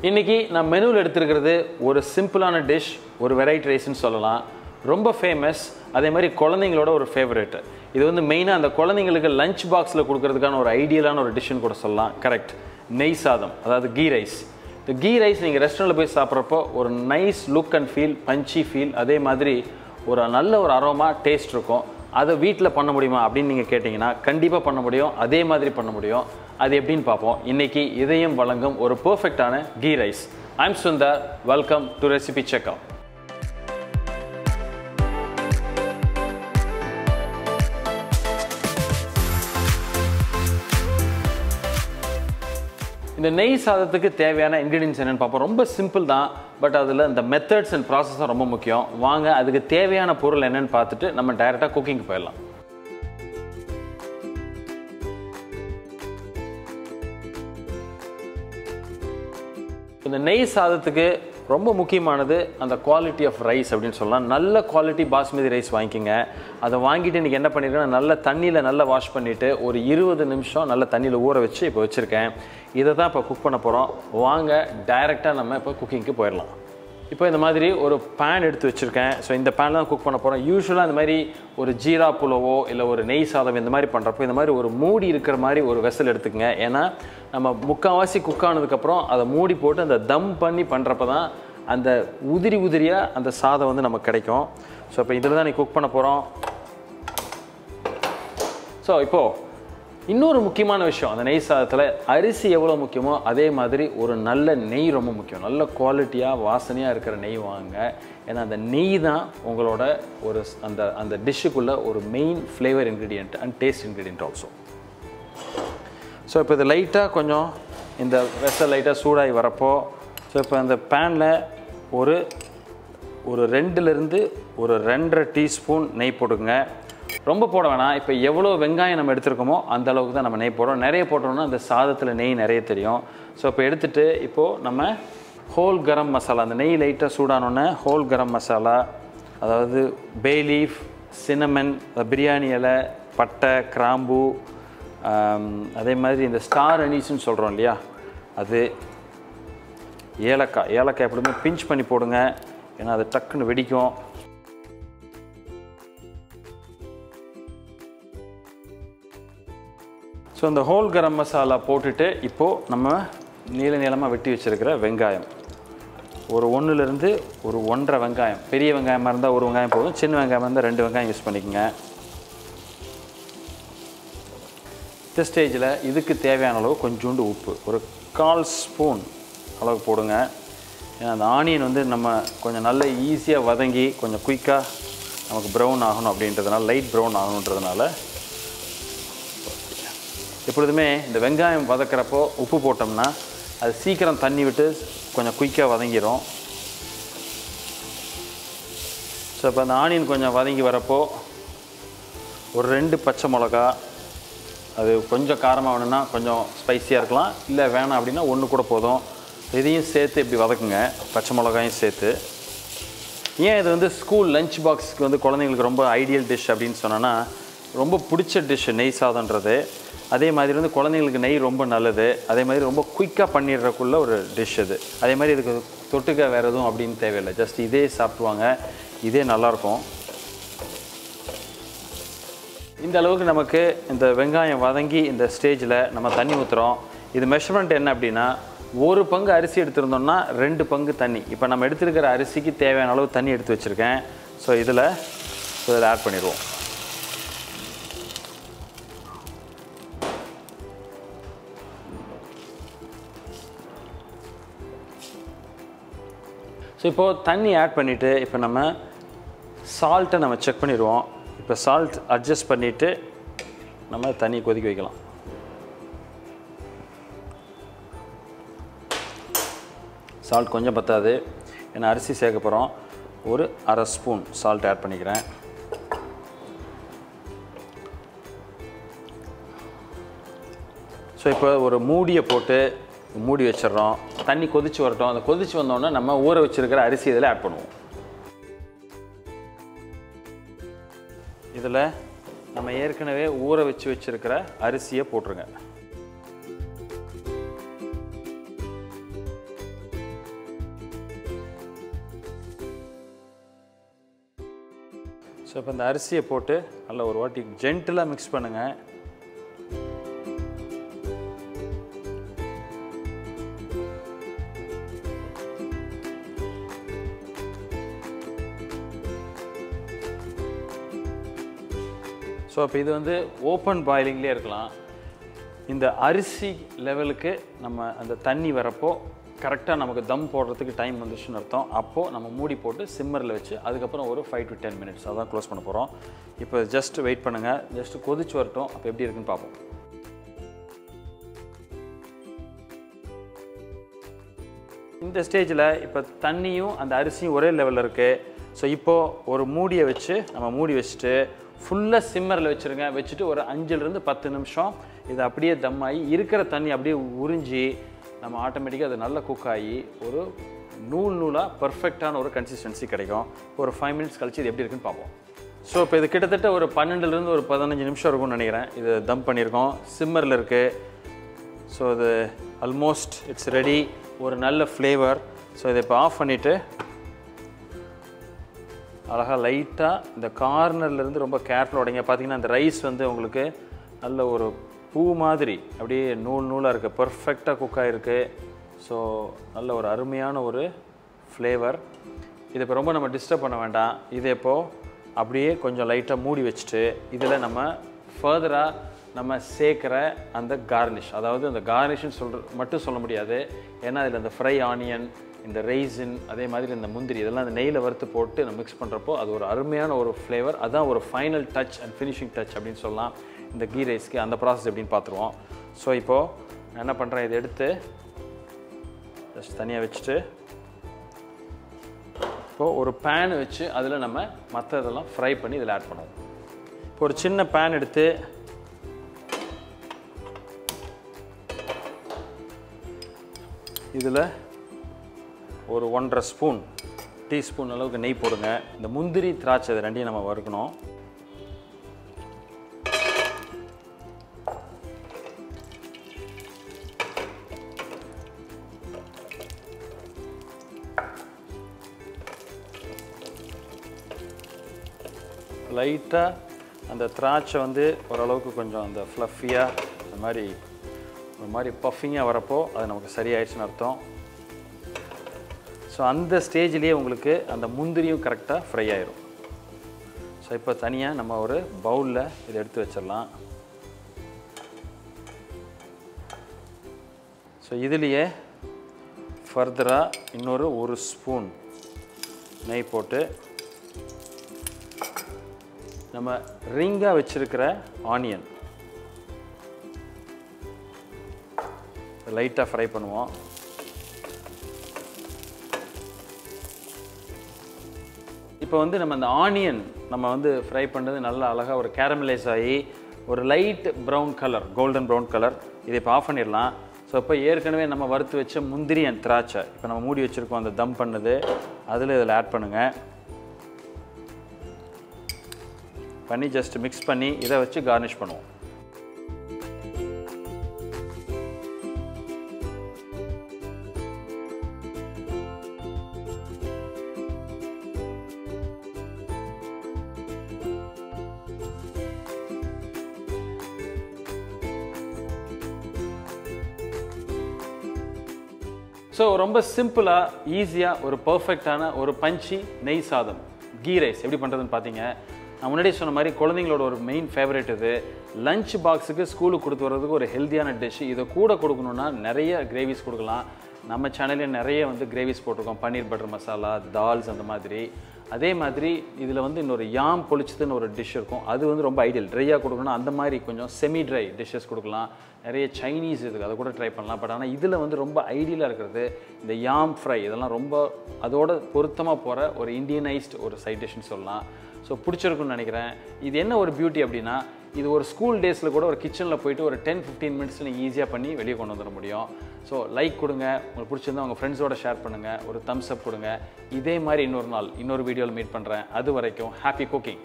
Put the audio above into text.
இன்னைக்கு நான் மெனுவில் எடுத்துக்கிறது ஒரு சிம்பிளான டிஷ், ஒரு வெரைட்டி ரைஸ்னு சொல்லலாம். ரொம்ப ஃபேமஸ், அதே மாதிரி குழந்தைங்களோட ஒரு ஃபேவரேட். இது வந்து மெயினாக அந்த குழந்தைங்களுக்கு லஞ்ச் பாக்ஸில் கொடுக்கறதுக்கான ஒரு ஐடியலான ஒரு டிஷ்ஷுன்னு கூட சொல்லலாம். கரெக்ட், நெய் சாதம், அதாவது கீ ரைஸ். இந்த கீ ரைஸ் நீங்கள் ரெஸ்டாரண்ட்டில் போய் சாப்பிட்றப்போ ஒரு நைஸ் லுக் அண்ட் ஃபீல், பஞ்சி ஃபீல், அதே மாதிரி ஒரு நல்ல ஒரு அரோமா டேஸ்ட் இருக்கும். அதை வீட்டில் பண்ண முடியுமா அப்படின்னு நீங்கள் கேட்டிங்கன்னா கண்டிப்பாக பண்ண முடியும், அதே மாதிரி பண்ண முடியும். அது எப்படின்னு பார்ப்போம். இன்றைக்கி இதையும் வழங்கும் ஒரு பர்ஃபெக்டான ghee rice. I'm Sundar, welcome to recipe checker. இந்த நெய் சாதத்துக்கு தேவையான இன்க்ரீடியன்ஸ் என்னென்னு பார்ப்போம். ரொம்ப சிம்பிள் தான், பட் அதில் இந்த மெத்தட்ஸ் அண்ட் ப்ராசஸ் தான் ரொம்ப முக்கியம். வாங்க அதுக்கு தேவையான பொருள் என்னென்னு பார்த்துட்டு நம்ம டைரெக்டாக குக்கிங்க்கு போயிடலாம். இந்த நெய் சாதத்துக்கு ரொம்ப முக்கியமானது அந்த குவாலிட்டி ஆஃப் ரைஸ் அப்படின்னு சொல்லலாம். நல்ல குவாலிட்டி பாஸ்மதி ரைஸ் வாங்கிக்கோங்க. அதை வாங்கிட்டு இன்றைக்கி என்ன பண்ணியிருக்கேன்னா நல்ல தண்ணியில் நல்லா வாஷ் பண்ணிவிட்டு ஒரு 20 நிமிஷம் நல்ல தண்ணியில் ஊற வச்சு இப்போ வச்சுருக்கேன். இதை தான் இப்போ குக் பண்ண போகிறோம். வாங்க டைரெக்டாக நம்ம இப்போ குக்கிங்க்கு போயிடலாம். இப்போ இந்த மாதிரி ஒரு பேன் எடுத்து வச்சுருக்கேன். ஸோ இந்த பேனில் தான் குக் பண்ண போகிறோம். யூஸ்வலாக இந்த மாதிரி ஒரு ஜீரா புலவோ இல்லை ஒரு நெய் சாதம் இந்த மாதிரி பண்ணுறப்போ இந்த மாதிரி ஒரு மூடி இருக்கிற மாதிரி ஒரு வெசல் எடுத்துக்கங்க. ஏன்னா நம்ம முக்கால்வாசி குக் ஆனதுக்கப்புறம் அதை மூடி போட்டு அந்த தம் பண்ணி பண்ணுறப்ப தான் அந்த உதிரியாக அந்த சாதம் வந்து நமக்கு கிடைக்கும். ஸோ இப்போ இதில் தான் நீ குக் பண்ண போகிறோம். ஸோ இப்போது இன்னொரு முக்கியமான விஷயம், அந்த நெய் சாதத்தில் அரிசி எவ்வளோ முக்கியமோ அதே மாதிரி ஒரு நல்ல நெய் ரொம்ப முக்கியம். நல்ல குவாலிட்டியாக வாசனையாக இருக்கிற நெய் வாங்க. ஏன்னா அந்த நெய் தான் உங்களோட ஒரு அந்த டிஷ்ஷுக்குள்ளே ஒரு main flavour ingredient and taste ingredient also. So இப்போ இது லைட்டாக கொஞ்சம் இந்த வெசல் லைட்டாக சூடாகி வரப்போ, ஸோ இப்போ அந்த பேனில் ஒரு 2லேருந்து ஒரு 2.5 டீஸ்பூன் நெய் போட்டுக்குங்க. ரொம்ப போட வேணாம். இப்போ எவ்வளோ வெங்காயம் நம்ம எடுத்துருக்கோமோ அந்த அளவுக்கு தான் நம்ம நெய் போடுறோம். நிறைய போட்டோம்னா அந்த சாதத்தில் நெய் நிறைய தெரியும். ஸோ இப்போ எடுத்துகிட்டு இப்போது நம்ம ஹோல் கரம் மசாலா, அந்த நெய் லைட்டாக சூடானோன்னே ஹோல் கரம் மசாலா, அதாவது பே லீஃப், சின்னமன், பிரியாணி இலை, பட்டை, கிராம்பு, அதே மாதிரி இந்த ஸ்டார் அனீஸ்ன்னு சொல்கிறோம் இல்லையா, அது, ஏலக்காய் எப்படியுமே பிஞ்ச் பண்ணி போடுங்க. ஏன்னா அது டக்குன்னு வெடிக்கும். ஸோ இந்த ஹோல் கரம் மசாலா போட்டுட்டு இப்போது நம்ம நீளமாக வெட்டி வச்சுருக்கிற வெங்காயம் ஒரு 1லேருந்து ஒரு 1.5 வெங்காயம். பெரிய வெங்காயமாக இருந்தால் ஒரு வெங்காயம் போதும், சின்ன வெங்காயமாக இருந்தால் 2 வெங்காயம் யூஸ் பண்ணிக்கோங்க. இந்த ஸ்டேஜில் இதுக்கு தேவையான அளவு கொஞ்சோண்டு உப்பு, ஒரு 1/4 ஸ்பூன் அளவு போடுங்க. ஏன்னா அந்த ஆனியன் வந்து நம்ம கொஞ்சம் நல்ல ஈஸியாக வதங்கி கொஞ்சம் குயிக்காக நமக்கு ப்ரௌன் ஆகணும் அப்படின்றதுனால, லைட் ப்ரௌன் ஆகணுன்றதுனால எப்பொழுதுமே இந்த வெங்காயம் வதக்கிறப்போ உப்பு போட்டோம்னா அது சீக்கிரம் தண்ணி விட்டு கொஞ்சம் குயிக்காக வதங்கிடும். ஸோ இப்போ அந்த ஆனியன் கொஞ்சம் வதங்கி வரப்போ ஒரு 2 பச்சை மிளகா, அது கொஞ்சம் காரமாக வேணும்னா கொஞ்சம் ஸ்பைஸியாக இருக்கலாம், இல்லை வேணாம் அப்படின்னா 1 கூட போதும். இதையும் சேர்த்து இப்படி வதக்குங்க, பச்சை மிளகாயும் சேர்த்து. ஏன் இது வந்து ஸ்கூல் லஞ்ச் பாக்ஸுக்கு வந்து குழந்தைங்களுக்கு ரொம்ப ஐடியல் டிஷ் அப்படின்னு சொன்னோன்னா, ரொம்ப பிடிச்ச டிஷ் நெய் சாதம்ன்றது. அதே மாதிரி வந்து குழந்தைங்களுக்கு நெய் ரொம்ப நல்லது. அதே மாதிரி ரொம்ப குயிக்காக பண்ணிடுறக்குள்ள ஒரு டிஷ் இது. அதே மாதிரி இதுக்கு தொட்டுக்க வேறு எதுவும் அப்படின்னு தேவையில்லை, ஜஸ்ட் இதே சாப்பிடுவாங்க, இதே நல்லாயிருக்கும். இந்த அளவுக்கு நமக்கு இந்த வெங்காயம் வதங்கி இந்த ஸ்டேஜில் நம்ம தண்ணி ஊற்றுறோம். இது மெஷர்மெண்ட் என்ன அப்படின்னா, 1 பங்கு அரிசி எடுத்துருந்தோம்னா 2 பங்கு தண்ணி. இப்போ நம்ம எடுத்துருக்கிற அரிசிக்கு தேவையான அளவு தண்ணி எடுத்து வச்சுருக்கேன். ஸோ இதில் ஆட் பண்ணிடுவோம். ஸோ இப்போது தண்ணி ஆட் பண்ணிவிட்டு இப்போ நம்ம சால்ட்டை நம்ம செக் பண்ணிடுவோம். இப்போ சால்ட் அட்ஜஸ்ட் பண்ணிவிட்டு நம்ம தண்ணி கொதிக்க வைக்கலாம். சால்ட் கொஞ்சம் பத்தாது, ஏன்னா அரிசி சேர்க்க போகிறோம். ஒரு 1/2 ஸ்பூன் சால்ட் ஆட் பண்ணிக்கிறேன். ஸோ இப்போ ஒரு மூடியை போட்டு மூடி வச்சிடறோம். தண்ணி கொதிச்சு வரட்டும். அந்த கொதிச்சு வந்தோடனே நம்ம ஊற வச்சுருக்கிற அரிசி இதில் ஆட் பண்ணுவோம். இதில் நம்ம ஏற்கனவே ஊற வச்சுருக்கிற அரிசியை போட்டுருங்க. ஸோ இப்போ இந்த அரிசியை போட்டு நல்லா ஒரு வாட்டி ஜென்டிலாக மிக்ஸ் பண்ணுங்கள். ஸோ இப்போ இது வந்து ஓப்பன் பாயிலிங்லேயே இருக்கலாம். இந்த அரிசி லெவலுக்கு நம்ம அந்த தண்ணி வரப்போ கரெக்டாக நமக்கு தம் போடுறதுக்கு டைம் வந்துச்சுன்னு அர்த்தம். அப்போது நம்ம மூடி போட்டு சிம்மரில் வச்சு அதுக்கப்புறம் ஒரு 5 to 10 minutes அதான் க்ளோஸ் பண்ண போகிறோம். இப்போ ஜஸ்ட் வெயிட் பண்ணுங்கள், ஜஸ்ட் கொதிச்சு வரட்டும். அப்போ எப்படி இருக்குன்னு பார்ப்போம். இந்த ஸ்டேஜில் இப்போ தண்ணியும் அந்த அரிசியும் ஒரே லெவலில் இருக்குது. ஸோ இப்போது ஒரு மூடியை வச்சு நம்ம மூடி வச்சுட்டு ஃபுல்லாக சிம்மரில் வச்சுருங்க. வச்சுட்டு ஒரு 5 to 10 நிமிஷம் இது அப்படியே தம் ஆகி இருக்கிற தண்ணி அப்படியே உறிஞ்சி நம்ம ஆட்டோமேட்டிக்காக அது நல்லா குக் ஆகி ஒரு நூலாக பர்ஃபெக்டான ஒரு கன்சிஸ்டன்சி கிடைக்கும். ஒரு 5 minutes கழிச்சு இது எப்படி இருக்குன்னு பார்ப்போம். ஸோ இப்போ இது கிட்டத்தட்ட ஒரு 12 to 15 நிமிஷம் இருக்கும்னு நினைக்கிறேன். இது தம் பண்ணியிருக்கோம், சிம்மரில் இருக்குது. ஸோ இது ஆல்மோஸ்ட் இட்ஸ் ரெடி. ஒரு நல்ல ஃப்ளேவர். ஸோ இதை இப்போ ஆஃப் பண்ணிவிட்டு அழகாக லைட்டாக இந்த கார்னர்லேருந்து ரொம்ப கேர்ஃபுல்லாக உடைங்க. பார்த்தீங்கன்னா இந்த ரைஸ் வந்து உங்களுக்கு நல்ல ஒரு பூ மாதிரி அப்படியே நூலாக இருக்குது, பர்ஃபெக்டாக குக் ஆகிருக்கு. ஸோ நல்ல ஒரு அருமையான ஒரு ஃப்ளேவர். இதை இப்போ ரொம்ப நம்ம டிஸ்டர்ப் பண்ண வேண்டாம். இதை இப்போது அப்படியே கொஞ்சம் லைட்டாக மூடி வச்சுட்டு இதில் நம்ம ஃபர்தராக நம்ம சேர்க்குற அந்த கார்னிஷ், அதாவது அந்த கார்னிஷ்னு மட்டும் சொல்ல முடியாது. ஏன்னா அதில் அந்த ஃப்ரை ஆனியன், இந்த ரெய்சின், அதே மாதிரி இந்த முந்திரி இதெல்லாம் அந்த நெய்யில் வறுத்து போட்டு நம்ம மிக்ஸ் பண்ணுறப்போ அது ஒரு அருமையான ஒரு ஃப்ளேவர். அதுதான் ஒரு final touch and finishing touch அப்படின்னு சொல்லலாம் இந்த கீ ரைஸ்க்கு. அந்த ப்ராசஸ் எப்படின்னு பார்த்துருவோம். ஸோ இப்போது நான் என்ன பண்ணுறேன், இதை எடுத்து ஜஸ்ட் தனியாக வச்சுட்டு இப்போது ஒரு பேன் வச்சு அதில் நம்ம மற்ற இதெல்லாம் ஃப்ரை பண்ணி இதில் ஆட் பண்ணுவோம். இப்போ ஒரு சின்ன பேன் எடுத்து இதில் ஒரு 1.5 டீஸ்பூன் அளவுக்கு நெய் போடுங்க. இந்த முந்திரி திராட்சை இது ரெண்டையும் நம்ம வறுக்கணும். லைட்டாக அந்த திராட்சை வந்து ஓரளவுக்கு கொஞ்சம் அந்த ஃப்ளஃபியாக அந்த மாதிரி ஒரு மாதிரி பஃபிங்காக வரப்போ அது நமக்கு சரியாயிடுச்சுன்னு அர்த்தம். ஸோ அந்த ஸ்டேஜ்லேயே உங்களுக்கு அந்த முந்திரியும் கரெக்டாக ஃப்ரை ஆயிரும். ஸோ இப்போ தனியாக நம்ம ஒரு பவுலில் இதை எடுத்து வச்சிடலாம். ஸோ இதுலேயே ஃபர்தராக இன்னொரு 1 ஸ்பூன் நெய் போட்டு நம்ம ரிங்காக வச்சுருக்கிற ஆனியன் லைட்டாக ஃப்ரை பண்ணுவோம். இப்போ வந்து நம்ம அந்த ஆனியன் நம்ம வந்து ஃப்ரை பண்ணுறது நல்லா அழகாக ஒரு கேரமலைஸ் ஆகி ஒரு light brown colour, golden brown colour. இதை இப்போ ஆஃப் பண்ணிடலாம். ஸோ இப்போ ஏற்கனவே நம்ம வறுத்து வச்ச முந்திரி அண்ட் திராட்சை இப்போ நம்ம மூடி வச்சுருக்கோம் அந்த தம் பண்ணது, அதில் இதில் ஆட் பண்ணுங்கள். பண்ணி ஜஸ்ட் மிக்ஸ் பண்ணி இதை வச்சு கார்னிஷ் பண்ணுவோம். ஸோ ரொம்ப சிம்பிளாக ஈஸியாக ஒரு பர்ஃபெக்டான ஒரு பஞ்சி நெய் சாதம் கீ ரைஸ் எப்படி பண்ணுறதுன்னு பார்த்தீங்க. நான் முன்னாடியே சொன்ன மாதிரி குழந்தைங்களோட ஒரு மெயின் ஃபேவரட் இது. லஞ்ச் பாக்ஸுக்கு ஸ்கூலுக்கு கொடுத்து வர்றதுக்கு ஒரு ஹெல்த்தியான டிஷ். இதை கூட கொடுக்கணுன்னா நிறைய கிரேவிஸ் கொடுக்கலாம். நம்ம சேனல்லே நிறைய வந்து கிரேவிஸ் போட்டிருக்கோம், பன்னீர் பட்டர் மசாலா, தால்ஸ் அந்த மாதிரி. அதே மாதிரி இதில் வந்து இன்னொரு யாம் பொளிச்சதுன்னு ஒரு டிஷ் இருக்கும். அது வந்து ரொம்ப ஐடியல். ட்ரையாக கொடுக்கணும், அந்த மாதிரி கொஞ்சம் செமி ட்ரை டிஷ்ஷஸ் கொடுக்கலாம். நிறைய சைனீஸ் இருக்குது, அதை கூட ட்ரை பண்ணலாம். பட் ஆனால் இதில் வந்து ரொம்ப ஐடியலாக இருக்கிறது இந்த யாம் ஃப்ரை. இதெல்லாம் ரொம்ப அதோட பொருத்தமாக போகிற ஒரு இண்டியனைஸ்டு ஒரு சைட் டிஷ்னு சொல்லலாம். ஸோ பிடிச்சிருக்குன்னு நினைக்கிறேன். இது என்ன ஒரு பியூட்டி அப்படின்னா, இது ஒரு ஸ்கூல் டேஸில் கூட ஒரு கிச்சனில் போயிட்டு ஒரு 10-15 மினிட்ஸில் நீங்கள் ஈஸியாக பண்ணி வெளியே கொண்டு வந்துட முடியும். ஸோ லைக் கொடுங்க, உங்களுக்கு பிடிச்சிருந்தா உங்கள் ஃப்ரெண்ட்ஸோட ஷேர் பண்ணுங்கள், ஒரு தம்ஸ் அப் கொடுங்க. இதே மாதிரி இன்னொரு நாள் இன்னொரு வீடியோவில் மீட் பண்ணுறேன். அது வரைக்கும் ஹாப்பி குக்கிங்.